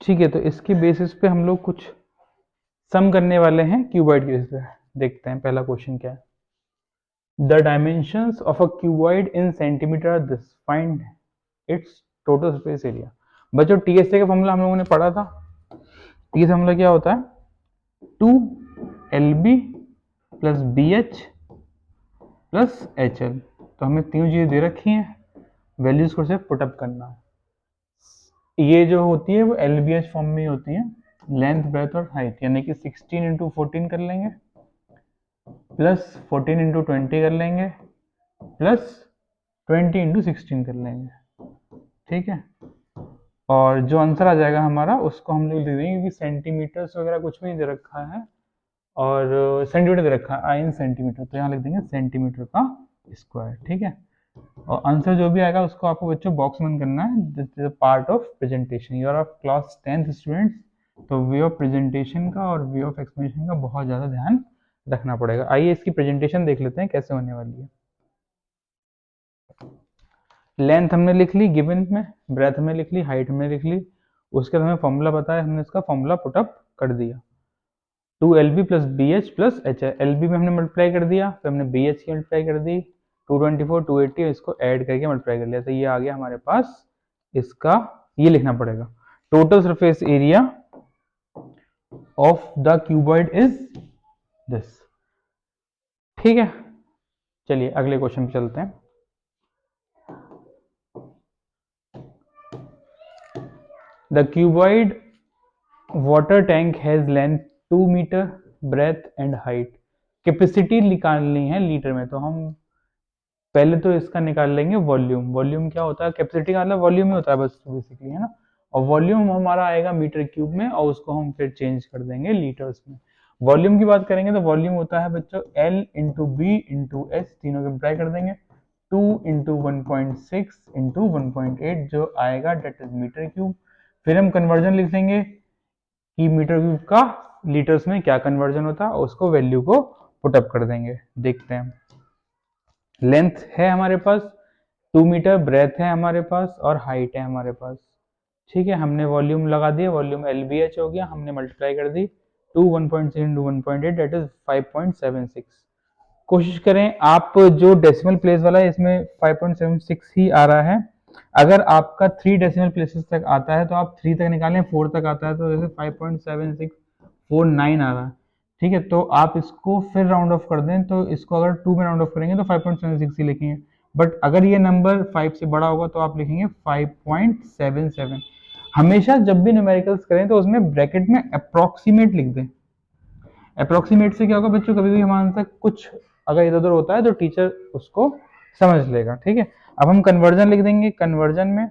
ठीक है, तो इसके बेसिस पे हम लोग कुछ सम करने वाले हैं क्यूबॉइड के बेसिस पे। देखते हैं पहला क्वेश्चन क्या है। The dimensions of a cuboid in centimetre are this, find its total surface area. बच्चों टीएसए का फॉर्मूला हम लोगों ने पढ़ा था। टीएसए फॉर्मूला क्या होता है, 2LB plus BH plus HL। तो हमें तीनों चीजें दे रखी हैं, वैल्यूज को सिर्फ पुटअप करना है। ये जो होती है वो LBH फॉर्म में होती है, लेंथ ब्रेथ और हाइट, यानी कि 16 इंटू 14 कर लेंगे प्लस 14 इंटू 20 कर लेंगे प्लस 20 इंटू 16 कर लेंगे। ठीक है, और जो आंसर आ जाएगा हमारा उसको हम लोग लिख देंगे, क्योंकि सेंटीमीटर्स वगैरह कुछ भी नहीं दे रखा है और सेंटीमीटर दे रखा है इन सेंटीमीटर, तो यहाँ लिख देंगे सेंटीमीटर का स्क्वायर। ठीक है, और आंसर जो भी आएगा उसको आपको बच्चों बॉक्स में करना है। This is a part of presentation. You are of class 10th students, तो वे ऑफ प्रेजेंटेशन का और वे ऑफ एक्सप्लेनेशन का बहुत ज़्यादा ध्यान रखना पड़ेगा। आइए इसकी प्रेजेंटेशन देख लेते हैं कैसे होने वाली है। लेंथ हमने लिख ली गिवन में, ब्रेथ हमने लिख ली, हाइट हमने लिख ली, उसके बाद हमें फॉर्मूला बताया, हमने इसका फॉर्मूला पुटअप कर दिया। 2LB plus BH plus HL, LB में हमने मल्टीप्लाई कर दिया, फिर हमने BH की मल्टीप्लाई कर दी, 224 280 इसको ऐड करके मल्टीप्लाई कर लिया, तो ये आ गया हमारे पास। इसका ये लिखना पड़ेगा, total surface area of the cuboid is this. ठीक है, चलिए अगले क्वेश्चन पे चलते हैं। The cuboid water tank has length 2 metre, breadth and height. Capacity निकालनी है लीटर में, तो हम पहले तो इसका निकाल लेंगे वॉल्यूम। वॉल्यूम क्या होता है, कैपेसिटी का मतलब वॉल्यूम ही होता है बस बेसिकली, है ना। और वॉल्यूम हमारा आएगा मीटर क्यूब में, और उसको हम फिर चेंज कर देंगे लीटर्स में। वॉल्यूम की बात करेंगे तो वॉल्यूम होता है बच्चों L into b into h, तीनों के मल्टीप्लाई कर देंगे, 2 इंटू 1.6 इंटू 1.8 जो आएगा डेट इज मीटर क्यूब। फिर हम कन्वर्जन लिख देंगे कि मीटर क्यूब का लीटर्स में क्या कन्वर्जन होता है, उसको वैल्यू को पुटअप कर देंगे। देखते हैं, लेंथ है हमारे पास 2 मीटर, ब्रेथ है हमारे पास और हाइट है हमारे पास। ठीक है, हमने वॉल्यूम लगा दिया, वॉल्यूम LBH हो गया, हमने मल्टीप्लाई कर दी 2 1.6 इंटू 1.8 डेट इज 5.76। कोशिश करें आप, जो डेसिमल प्लेस वाला है इसमें 5.76 ही आ रहा है। अगर आपका 3 डेसिमल प्लेसेस तक आता है तो आप 3 तक निकालें, 4 तक आता है तो जैसे 5.7649 आ रहा है। ठीक है, तो आप इसको फिर राउंड ऑफ कर दें, तो इसको अगर 2 में राउंड ऑफ करेंगे तो 5.76 ही लिखेंगे, बट अगर ये नंबर 5 से बड़ा होगा तो आप लिखेंगे 5.77। हमेशा जब भी न्यूमेरिकल्स करें तो उसमें ब्रैकेट में अप्रोक्सीमेट लिख दें। अप्रोक्सीमेट से क्या होगा बच्चों, कभी भी हमारे तक कुछ अगर इधर उधर होता है तो टीचर उसको समझ लेगा। ठीक है, अब हम कन्वर्जन लिख देंगे। कन्वर्जन में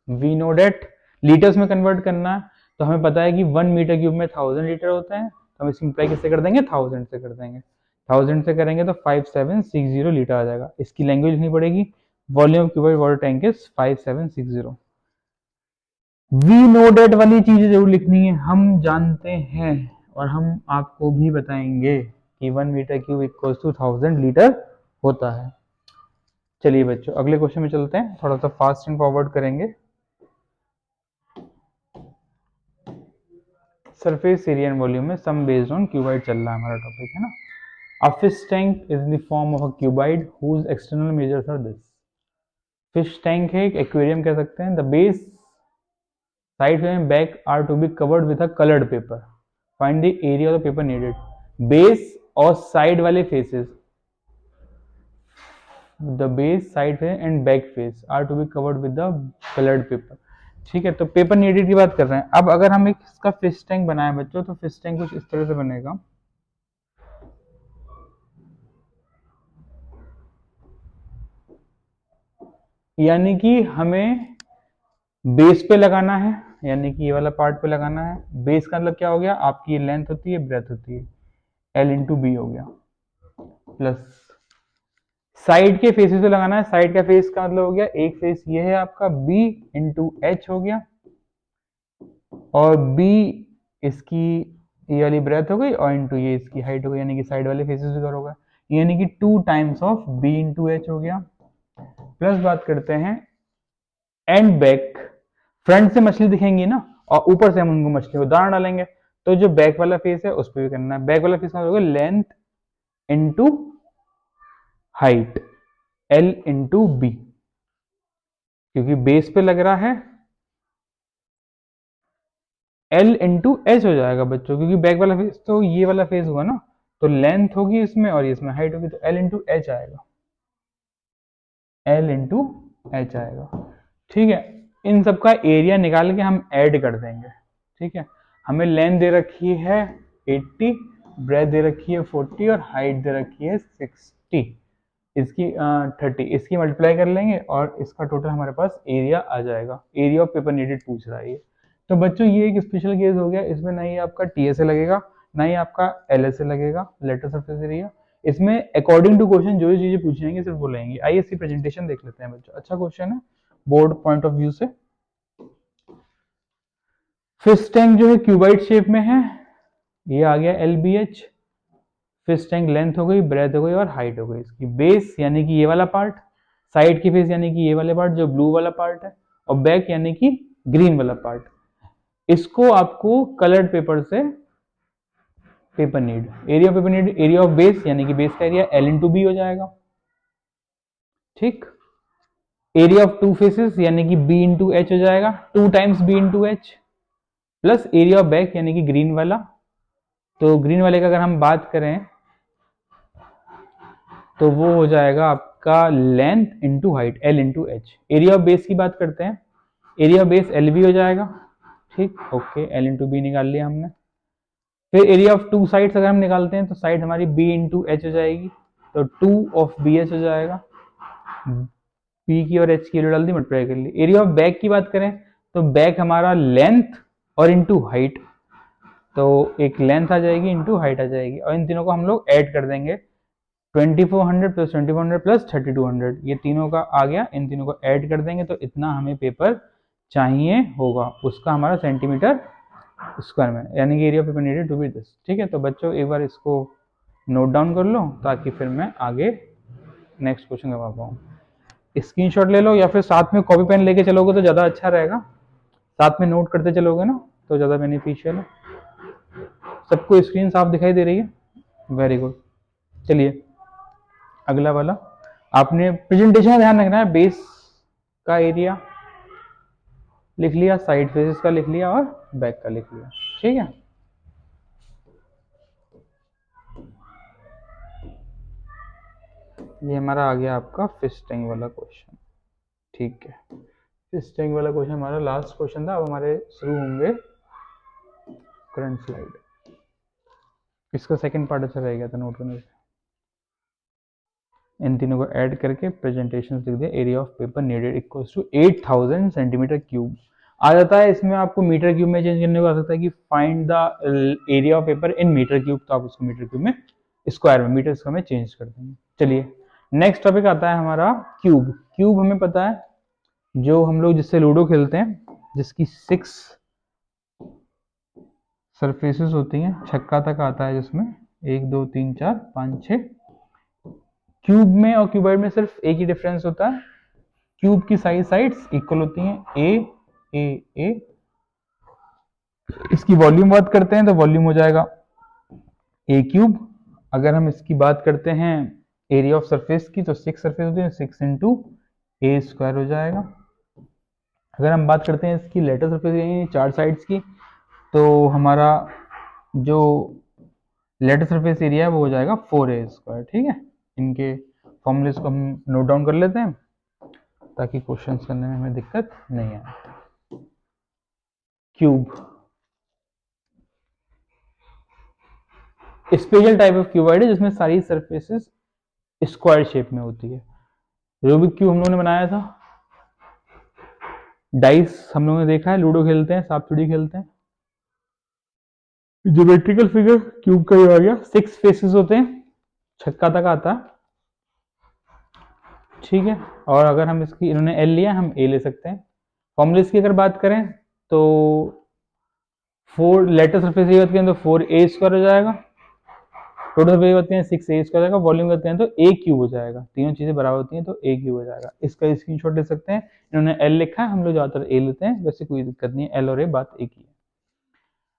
वी नो डेट लीटर्स में कन्वर्ट करना है, तो हमें पता है कि 1 मीटर क्यूब में 1000 लीटर होते हैं, तो हम सिंप्लाई किससे कर देंगे, 1000 से कर देंगे। 1000 से करेंगे तो 5760 लीटर आ जाएगा। इसकी लैंग्वेज लिखनी पड़ेगी, volume of cuboid water tank is 5760। We know that वाली चीजें जरूर लिखनी है, हम जानते हैं और हम आपको भी बताएंगे कि 1 metre cube equals to 1000 litre होता है। चलिए बच्चों अगले क्वेश्चन में चलते हैं, थोड़ा सा फास्ट एंड फॉरवर्ड करेंगे। सरफेस एरिया एंड वॉल्यूम में सम बेस्ड ऑन क्यूबॉइड चल रहा है हमारा टॉपिक, है ना। A fish tank is the form of a cuboid whose external measures are this. Fish tank है, एक एक्वेरियम कह सकते हैं। The base side and back are to be covered with a coloured paper, find the area of the paper needed. Base और side वाले faces, the base side face and back face are to be covered with the coloured paper. ठीक है, तो paper needed की बात कर रहे हैं। अब अगर हम एक इसका फिश टैंक बनाए बच्चों, तो फिश टैंक कुछ इस तरह से बनेगा। यानी कि हमें बेस पे लगाना है, यानी कि ये वाला पार्ट पे लगाना है। बेस का मतलब क्या हो गया, आपकी लेंथ होती है, ब्रेथ होती है, L इंटू बी हो गया, प्लस साइड के फेसेस पे लगाना है। साइड का फेस का मतलब हो गया, एक फेस ये है आपका, B इंटू एच हो गया, और B इसकी ये वाली ब्रेथ हो गई, और इंटू ये इसकी हाइट हो गई, यानी कि साइड वाले फेसेस भी कवर होगा, यानी कि 2 times of B into H हो गया। प्लस बात करते हैं एंड बैक, फ्रंट से मछली दिखेंगी ना, और ऊपर से हम उनको मछली को दाना डालेंगे। तो जो बैक वाला फेस है उस पर भी करना है। बैक वाला फेस होगा length into height, L into B, क्योंकि बेस पे लग रहा है एल इंटू एच हो जाएगा बच्चों, क्योंकि बैक वाला फेस तो ये वाला फेस हुआ ना, तो लेंथ होगी इसमें और इसमें हाइट होगी, तो एल इंटू एच आएगा, एल इंटू एच आएगा। ठीक है, इन सब का एरिया निकाल के हम ऐड कर देंगे। ठीक है, हमें लेंथ दे रखी है 80, ब्रेथ दे रखी है 40 और हाइट दे रखी है 60, इसकी 30, इसकी मल्टीप्लाई कर लेंगे और इसका टोटल हमारे पास एरिया आ जाएगा। एरिया ऑफ पेपर नीडेड पूछ रहा है ये। तो बच्चों ये एक स्पेशल केस हो गया, इसमें ना ही आपका टीएसए लगेगा ना ही आपका एलएसए लगेगा, लेटर सरफेस एरिया। इसमें अकॉर्डिंग टू क्वेश्चन जो चीजें पूछ जाएंगे सिर्फ वो लेंगे। आइए इसकी प्रेजेंटेशन देख लेते हैं बच्चों, अच्छा क्वेश्चन है बोर्ड पॉइंट ऑफ व्यू से। फिश टैंक जो है क्यूबाइड शेप में है, ये आ गया LBH। फिश टैंक लेंथ हो गई, ब्रेथ हो गई और हाइट हो गई। इसकी बेस यानी कि ये वाला पार्ट, साइड की फेस यानी कि ये वाले पार्ट जो ब्लू वाला पार्ट है, और बैक यानी कि ग्रीन वाला पार्ट। इसको आपको कलर्ड पेपर से paper need, area of paper need, area of base यानी कि बेस का एरिया एल इंटू बी हो जाएगा। ठीक, एरिया ऑफ टू फेसेस यानी कि बी इंटू एच हो जाएगा, 2 times B into H, plus area of back यानी कि ग्रीन वाला। तो ग्रीन वाले का अगर हम बात करें तो वो हो जाएगा आपका length into height, L into H. Area of base की बात करते हैं, area of base L B हो जाएगा। ठीक, ओके, एल इंटू बी निकाल लिया हमने। फिर एरिया ऑफ टू साइड्स अगर हम निकालते हैं तो साइड हमारी बी इंटू एच हो जाएगी, तो 2 ऑफ बी एच हो जाएगा। बी की और एच की वैल्यू डाल दी, मल्टीप्लाई कर ली। एरिया ऑफ बैक की बात करें तो बैक हमारा लेंथ और इंटू हाइट, तो एक लेंथ आ जाएगी इंटू हाइट आ जाएगी, और इन तीनों को हम लोग ऐड कर देंगे। 2400 प्लस 2400 प्लस 3200, ये तीनों का आ गया, इन तीनों को ऐड कर देंगे तो इतना हमें पेपर चाहिए होगा, उसका हमारा सेंटीमीटर स्क्वायर में, यानी कि area paper needed to be this. ठीक है, तो बच्चों एक बार इसको नोट डाउन कर लो ताकि फिर मैं आगे नेक्स्ट क्वेश्चन करवा पाऊँ। स्क्रीनशॉट ले लो या फिर साथ में कॉपी पेन लेके चलोगे तो ज़्यादा अच्छा रहेगा, साथ में नोट करते चलोगे ना तो ज़्यादा बेनिफिशियल है। सबको स्क्रीन साफ दिखाई दे रही है? Very good. चलिए अगला वाला, आपने प्रेजेंटेशन का ध्यान रखना है। बेस का एरिया लिख लिया, साइड फेसेस का लिख लिया और बैक का लिख लिया। ठीक है, ये हमारा आ गया आपका फिश टैंक वाला क्वेश्चन। ठीक है, फिश टैंक वाला क्वेश्चन हमारा लास्ट क्वेश्चन था। अब हमारे शुरू होंगे करंट स्लाइड। इसका सेकंड पार्ट अच्छा रह गया था नोट करने से। इन तीनों को ऐड करके प्रेजेंटेशन लिख दिया, area of paper needed equals to 8000 centimetre cube आ जाता है। इसमें आपको मीटर क्यूब में चेंज करने को आ सकता है कि find the area of paper in metre cube, तो आप उसको मीटर क्यूब में, स्क्वायर में, मीटर स्क्वायर में चेंज कर देंगे। चलिए नेक्स्ट टॉपिक आता है हमारा क्यूब। क्यूब हमें पता है जो हम लोग जिससे लूडो खेलते हैं, जिसकी 6 सरफेसेस होती हैं, छक्का तक आता है जिसमें 1 2 3 4 5 6। क्यूब में और क्यूबॉइड में सिर्फ एक ही डिफरेंस होता है, क्यूब की साइड्स इक्वल होती हैं, ए। इसकी वॉल्यूम बात करते हैं तो वॉल्यूम हो जाएगा ए क्यूब। अगर हम इसकी बात करते हैं एरिया ऑफ सरफेस की, तो 6 सरफेस होती है, 6 इंटू ए स्क्वायर हो जाएगा। अगर हम बात करते हैं इसकी लेटर सरफेस यानी 4 साइड्स की, तो हमारा जो लेटर सरफेस एरिया है वो हो जाएगा 4a स्क्वायर। ठीक है, इनके फॉर्मूलेस को हम नोट डाउन कर लेते हैं ताकि क्वेश्चंस करने में हमें दिक्कत नहीं आए। Cube special type of cuboid है जिसमें सारी सरफेसेस स्क्वायर शेप में होती है। रूबिक क्यूब हम लोगों ने बनाया था, डाइस हम लोगों ने देखा है, लूडो खेलते हैं, सांप सीढ़ी खेलते हैं। ज्योमेट्रिकल फिगर क्यूब का ये आ गया, 6 फेसेस होते हैं, छक्का तक आता है। ठीक है, और अगर हम इसकी, इन्होंने एल लिया, हम ए ले सकते हैं। फॉर्मूलेस की अगर बात करें तो 4 लेटर सरफेस एरिया तो 4a स्क्वायर हो जाएगा, टोटल सरफेस करते हैं 6a स्क्वायर जाएगा, वॉल्यूम करते हैं तो a क्यूब हो जाएगा, तीनों चीजें बराबर होती हैं तो a क्यूब हो जाएगा। इसका स्क्रीनशॉट ले सकते हैं, इन्होंने l लिखा है, हम लोग ज्यादातर a लेते हैं, वैसे कोई दिक्कत नहीं है, l और a बात एक ही है।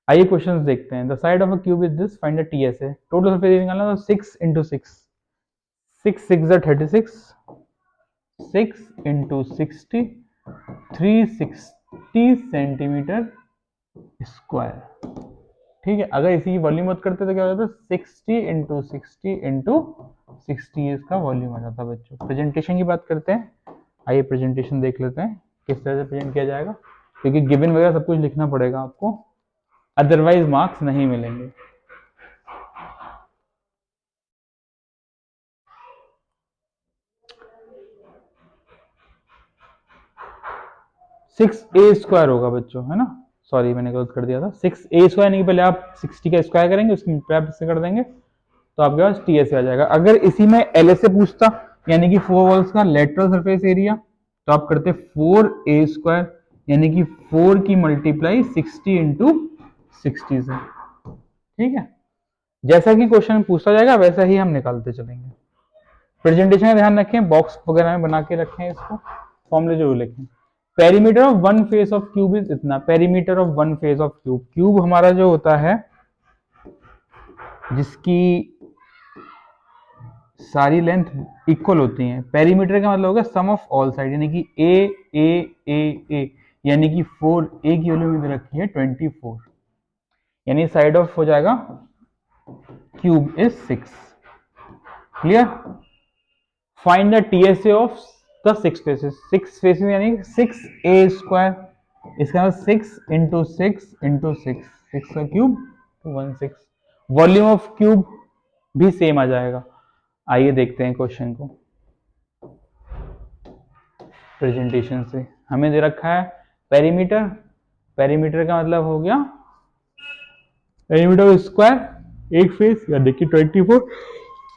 आइए क्वेश्चंस देखते हैं। The side of a cube is this, find the TSA. Total surface area निकालना तो 6 इंटू 6, 6 6 36, 6 इंटू 60, 360 सेंटीमीटर स्क्वायर। ठीक है, अगर इसी की वॉल्यूम बात करते तो क्या हो जाता, 60 इंटू 60 इंटू 60 इसका वॉल्यूम आ जाता बच्चों। प्रेजेंटेशन की बात करते हैं, आइए प्रेजेंटेशन देख लेते हैं किस तरह से प्रेजेंट किया जाएगा, क्योंकि गिवन वगैरह सब कुछ लिखना पड़ेगा आपको, अदरवाइज मार्क्स नहीं मिलेंगे। सिक्स ए स्क्वायर होगा बच्चों, है ना, सॉरी मैंने गलत कर दिया था, 6a स्क्वायर नहीं, पहले आप 60 का स्क्वायर करेंगे, उसकी पैप से कर देंगे तो आपके पास टीएस आ जाएगा। अगर इसी में एल से पूछता, यानी कि 4 वॉल्स का लेटरल सरफेस एरिया, तो आप करते 4a स्क्वायर, यानी कि 4 की मल्टीप्लाई 60 इंटू 60 से। ठीक है, जैसा कि क्वेश्चन पूछता जाएगा वैसा ही हम निकालते चलेंगे। प्रेजेंटेशन का ध्यान रखें, बॉक्स वगैरह में बना के रखें, इसको फॉर्मूले जरूर लिखें। Perimeter of one face of cube is इतना, perimeter of one face of cube, cube हमारा जो होता है जिसकी सारी लेंथ इक्वल होती हैं, पेरीमीटर का मतलब होगा सम ऑफ ऑल साइड, यानी कि ए, यानी कि 4a की वैल्यू इधर रखी है 24, यानी साइड ऑफ हो जाएगा cube is 6। Clear? Find the TSA of the 6 faces, 6 faces यानी 6a स्क्वायर, इसका 6 इंटू 6 इंटू 6, 6 का क्यूब 16। वॉल्यूम ऑफ क्यूब भी सेम आ जाएगा। आइए देखते हैं क्वेश्चन को प्रेजेंटेशन से। हमें दे रखा है पेरीमीटर, पेरीमीटर का मतलब हो गया पेरीमीटर स्क्वायर एक फेस, या देखिए 24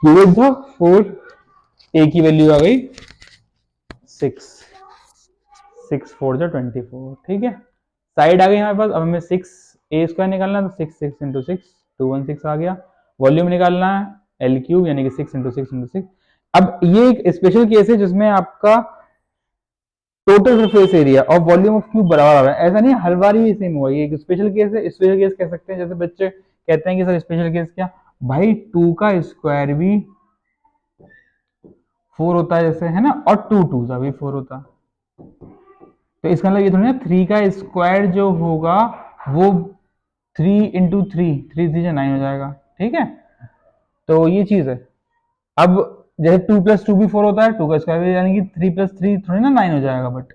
गिवन था 4, ए की वैल्यू आ गई 6, 6 4 जो 24। ठीक है, साइड आ गई हमारे पास, अब हमें 6a स्क्वायर निकालना है तो 6 6 इंटू 6 216 आ गया। वॉल्यूम निकालना है l क्यूब, यानी कि 6 इंटू 6 इंटू 6। अब ये एक स्पेशल केस है जिसमें आपका टोटल सरफेस एरिया और वॉल्यूम ऑफ क्यूब बराबर आ रहा है, ऐसा नहीं हर बार ही सेम हुआ, ये एक स्पेशल केस है। स्पेशल केस कह सकते हैं, जैसे बच्चे कहते हैं कि सर स्पेशल केस क्या, भाई 2 का स्क्वायर भी 4 होता है जैसे, है ना, और 2 2 का भी 4 होता है, तो इसका मतलब ये थोड़ी ना 3 का स्क्वायर जो होगा वो 3 इंटू 3, 3 3 9 हो जाएगा। ठीक है, तो ये चीज है। अब जैसे 2 प्लस 2 भी 4 होता है, 2 का स्क्वायर भी, यानी कि 3 प्लस 3 थोड़ी ना 9 हो जाएगा, बट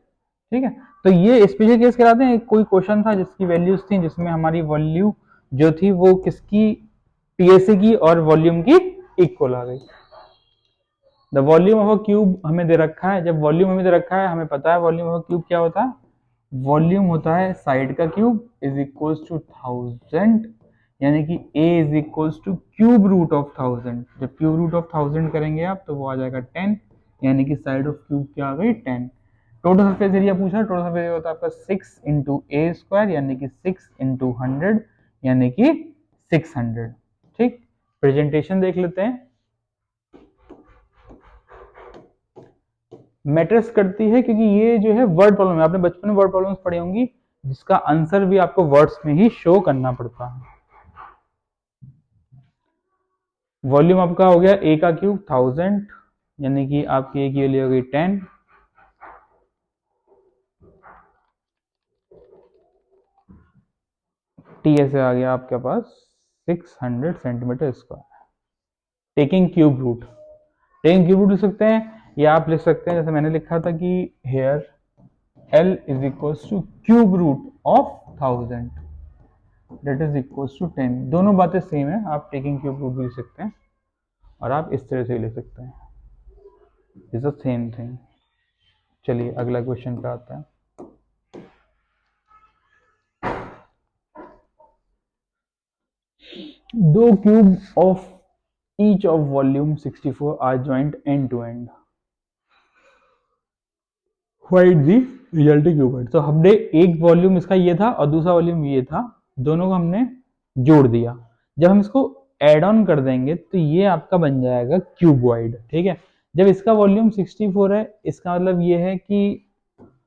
ठीक है। तो ये स्पेशल केस कहलाते हैं। कोई क्वेश्चन था जिसकी वैल्यूज थी, जिसमें हमारी वैल्यू जो थी वो किसकी, टीएसए की और वॉल्यूम की इक्वल आ गई। The volume of a cube हमें दे रखा है, जब वॉल्यूम हमें दे रखा है, हमें पता है वॉल्यूम ऑफ अ क्यूब क्या होता है, वॉल्यूम होता है साइड का क्यूब इज इक्वल्स टू 1000, यानी कि a is equals to cube root of 1000। जब क्यूब रूट ऑफ 1000 करेंगे आप तो वो आ जाएगा 10, यानी कि साइड ऑफ क्यूब क्या आ गई 10। टोटल सरफेस एरिया पूछा, टोटल सरफेस एरिया होता है आपका 6 इंटू ए स्क्वायर, यानी कि 6 इंटू 100, यानी कि 600। ठीक, प्रेजेंटेशन देख लेते हैं। मैटर्स करती है क्योंकि ये जो है वर्ड प्रॉब्लम है, आपने बचपन में वर्ड प्रॉब्लम्स पढ़ी होंगी जिसका आंसर भी आपको वर्ड्स में ही शो करना पड़ता है। वॉल्यूम आपका हो गया ए का क्यूब 1000, यानी कि आपकी ए की वैल्यू हो गई 10, टी ऐसे आ गया आपके पास 600 centimetre square. Taking cube root, taking cube root लिख सकते हैं, या आप लिख सकते हैं जैसे मैंने लिखा था कि here L is equals to cube root of 1000 that is equals to 10। दोनों बातें सेम है, आप टेकिंग क्यूब रूट भी लिख सकते हैं और आप इस तरह से भी लिख सकते हैं, इज द सेम थिंग। चलिए अगला क्वेश्चन पे आते हैं। दो cube of each of volume 64 are joined end to end, find the resulting cube. तो हमने एक वॉल्यूम इसका ये था और दूसरा वॉल्यूम ये था, दोनों को हमने जोड़ दिया। जब हम इसको ऐड ऑन कर देंगे तो ये आपका बन जाएगा क्यूबॉइड, ठीक है। जब इसका वॉल्यूम 64 है, इसका मतलब ये है कि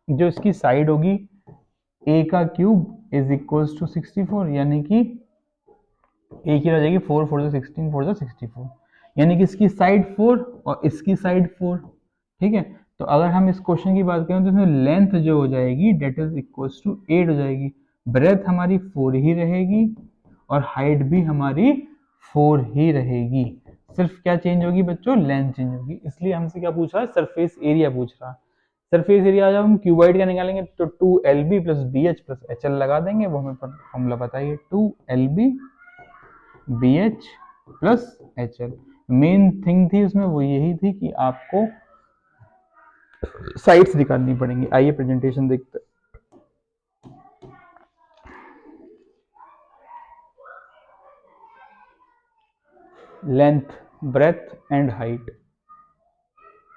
जो इसकी साइड होगी ए का क्यूब इज इक्वल्स टू 64, यानी कि ए की हो जाएगी 4 4 16 4 64, यानी कि इसकी साइड 4 और इसकी साइड 4, ठीक है। तो अगर हम इस क्वेश्चन की बात करें तो इसमें लेंथ जो हो जाएगी डेट इज इक्वल्स टू 8 हो जाएगी, ब्रेथ हमारी 4 ही रहेगी और हाइट भी हमारी 4 ही रहेगी। सिर्फ क्या चेंज होगी बच्चों, लेंथ चेंज होगी। इसलिए हमसे क्या पूछ रहा है, सरफेस एरिया पूछ रहा है। सरफेस एरिया जब हम क्यूबॉइड का निकालेंगे तो 2LB plus BH plus HL लगा देंगे, वो हमें फॉर्मूला बताइए, 2LB BH plus HL। Main thing थी उसमें वो यही थी कि आपको साइड्स निकालनी पड़ेंगी। आइए प्रेजेंटेशन देखते हैं। Length, breadth and height.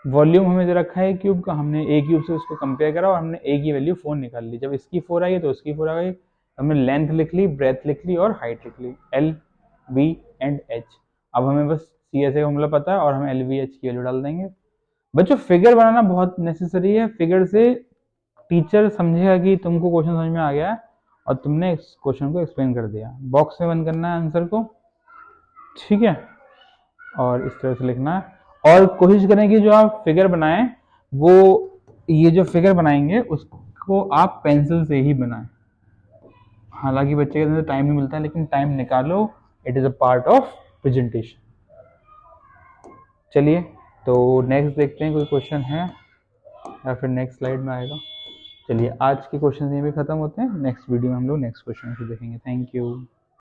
Volume हमें दे रखा है क्यूब का, हमने ए क्यूब से उसको कंपेयर करा और हमने ए की वैल्यू 4 निकाल ली। जब इसकी 4 आई तो उसकी 4 आ गई, हमने लेंथ लिख ली, ब्रेथ लिख ली और हाइट लिख ली, L V एंड H। अब हमें बस CSA का फॉर्मूला पता है और हम LVH की वैल्यू डाल देंगे। बच्चों फिगर बनाना बहुत नेसेसरी है, फिगर से टीचर समझेगा कि तुमको क्वेश्चन समझ में आ गया है और तुमने इस क्वेश्चन को एक्सप्लेन कर दिया। बॉक्स में बंद करना है आंसर को, ठीक है, और इस तरह से लिखना है। और कोशिश करें कि जो आप फिगर बनाएं वो ये जो फिगर बनाएंगे उसको आप पेंसिल से ही बनाएं। हालांकि बच्चे के अंदर टाइम नहीं मिलता है, लेकिन टाइम निकालो, it is a part of presentation. चलिए तो नेक्स्ट देखते हैं, कोई क्वेश्चन है या फिर नेक्स्ट स्लाइड में आएगा। चलिए आज के क्वेश्चन यहीं पे खत्म होते हैं, नेक्स्ट वीडियो में हम लोग नेक्स्ट क्वेश्चन को देखेंगे। Thank you.